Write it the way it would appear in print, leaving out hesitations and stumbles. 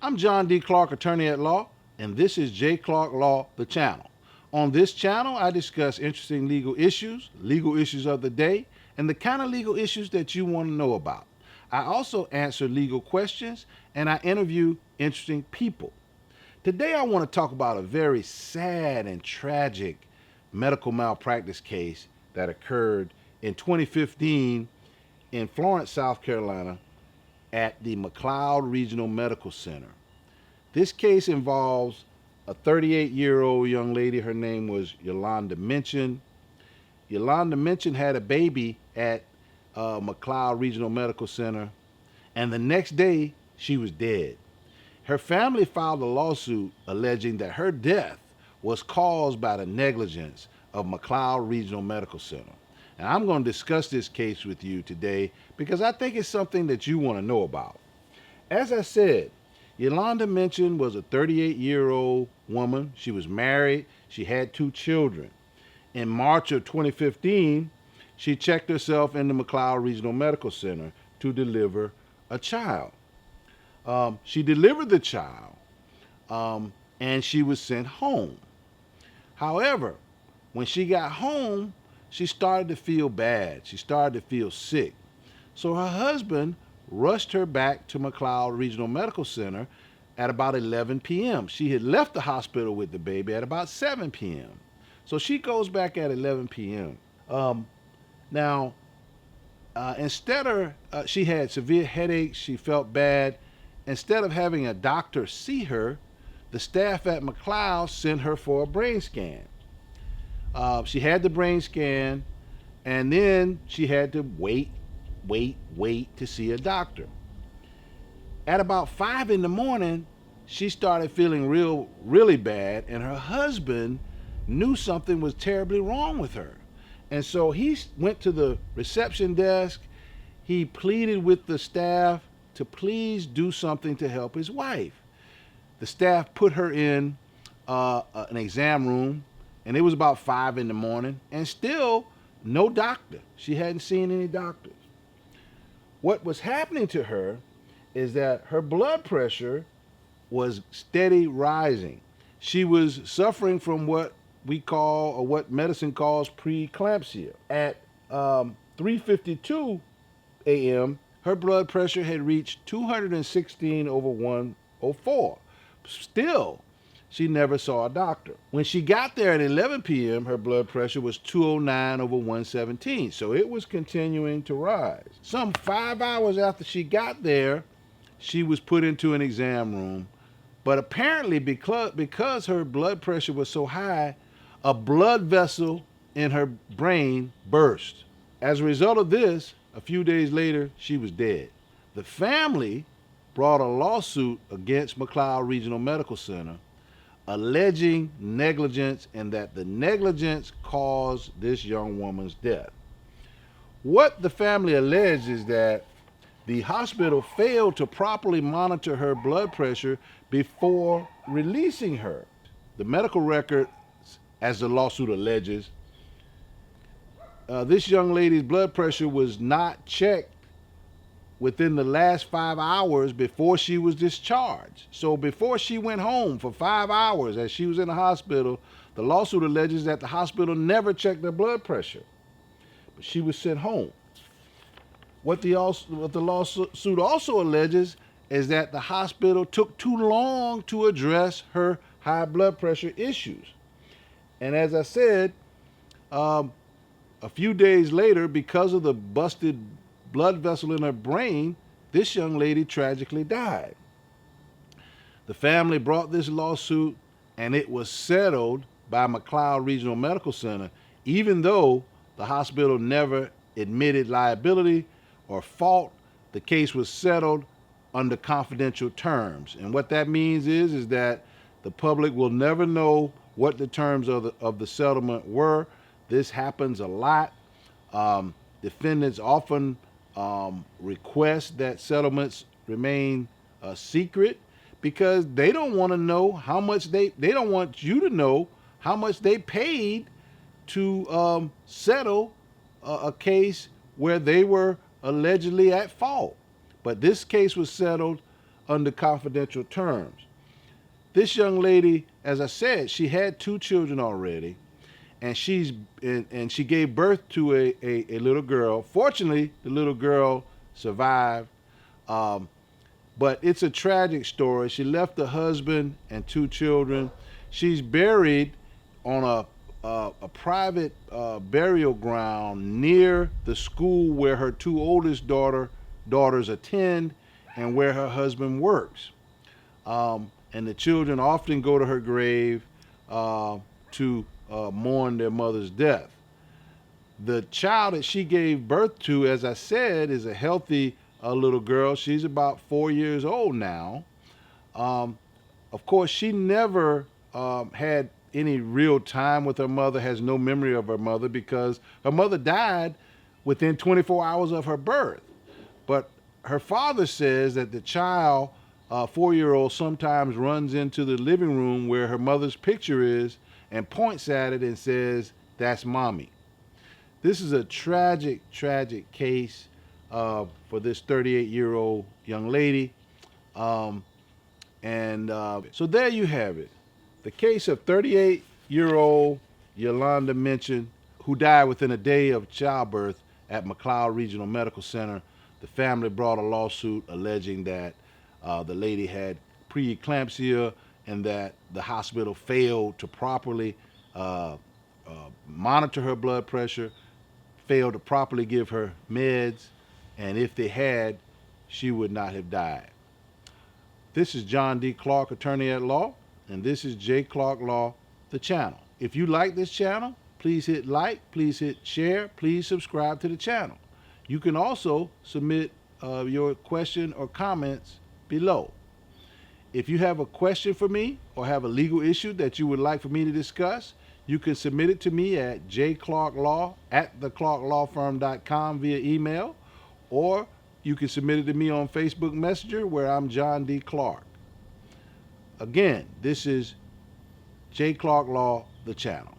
I'm John D. Clark, attorney at law, and this is J. Clark Law, the channel. On this channel, I discuss interesting legal issues of the day, and the kind of legal issues that you want to know about. I also answer legal questions and I interview interesting people. Today, I want to talk about a very sad and tragic medical malpractice case that occurred in 2015 in Florence, South Carolina, at the McLeod Regional Medical Center. This case involves a 38-year-old young lady. Her name was Yolanda Minchin. Yolanda Minchin had a baby at McLeod Regional Medical Center, and the next day she was dead. Her family filed a lawsuit alleging that her death was caused by the negligence of McLeod Regional Medical Center. And I'm going to discuss this case with you today because I think it's something that you want to know about. As I said, Yolanda Minchin was a 38-year-old woman. She was married. She had two children. In March of 2015, she checked herself in the McLeod Regional Medical Center to deliver a child. She delivered the child and she was sent home. However, when she got home, she started to feel bad. She started to feel sick. So her husband rushed her back to McLeod Regional Medical Center at about 11 p.m. She had left the hospital with the baby at about 7 p.m. So she goes back at 11 p.m. Now, she had severe headaches. She felt bad. Instead of having a doctor see her, the staff at McLeod sent her for a brain scan. She had the brain scan, and then she had to wait to see a doctor. At about 5 in the morning, she started feeling really bad, and her husband knew something was terribly wrong with her. And so he went to the reception desk. He pleaded with the staff to please do something to help his wife. The staff put her in an exam room, and it was about 5 in the morning, and still no doctor. She hadn't seen any doctors. What was happening to her is that her blood pressure was steady rising. She was suffering from what we call, or what medicine calls, preeclampsia. At 3:52 a.m., her blood pressure had reached 216 over 104. Still, she never saw a doctor. When she got there at 11 p.m., her blood pressure was 209 over 117, so it was continuing to rise. Some 5 hours after she got there, she was put into an exam room, but apparently because her blood pressure was so high, a blood vessel in her brain burst. As a result of this, a few days later, she was dead. The family brought a lawsuit against McLeod Regional Medical Center alleging negligence, and that the negligence caused this young woman's death. What the family alleged is that the hospital failed to properly monitor her blood pressure before releasing her. The medical record, as the lawsuit alleges, this young lady's blood pressure was not checked within the last 5 hours before she was discharged. So before she went home for 5 hours as she was in the hospital, the lawsuit alleges that the hospital never checked her blood pressure. But she was sent home. What the lawsuit also alleges is that the hospital took too long to address her high blood pressure issues. And as I said, a few days later, because of the busted blood vessel in her brain, this young lady tragically died. The family brought this lawsuit, and it was settled by McLeod Regional Medical Center, even though the hospital never admitted liability or fault. The case was settled under confidential terms. And what that means is that the public will never know what the terms of the settlement were. This happens a lot. Defendants often request that settlements remain secret because they don't want to know how much they don't want you to know how much they paid to settle a case where they were allegedly at fault. But this case was settled under confidential terms. This young lady, as I said, she had 2 children already, and she gave birth to a little girl. Fortunately, the little girl survived, um, but it's a tragic story. She left a husband and 2 children. She's buried on a private burial ground near the school where her 2 oldest daughters attend and where her husband works. And the children often go to her grave to mourn their mother's death. The child that she gave birth to, as I said, is a healthy little girl. She's about 4 years old now. Of course, she never had any real time with her mother, has no memory of her mother because her mother died within 24 hours of her birth. But her father says that the child, 4-year-old, sometimes runs into the living room where her mother's picture is and points at it and says, "That's mommy." This is a tragic, tragic case for this 38-year-old young lady. So there you have it. The case of 38-year-old Yolanda Minchin, who died within a day of childbirth at McLeod Regional Medical Center. The family brought a lawsuit alleging that the lady had preeclampsia and that the hospital failed to properly monitor her blood pressure, failed to properly give her meds, and if they had, she would not have died. This is John D. Clark, attorney at law, and this is J. Clark Law, the channel. If you like this channel, please hit like, please hit share, please subscribe to the channel. You can also submit your question or comments below. If you have a question for me or have a legal issue that you would like for me to discuss, you can submit it to me at jclarklaw@theclarklawfirm.com via email, or you can submit it to me on Facebook Messenger where I'm John D. Clark. Again, this is J. Clark Law, the channel.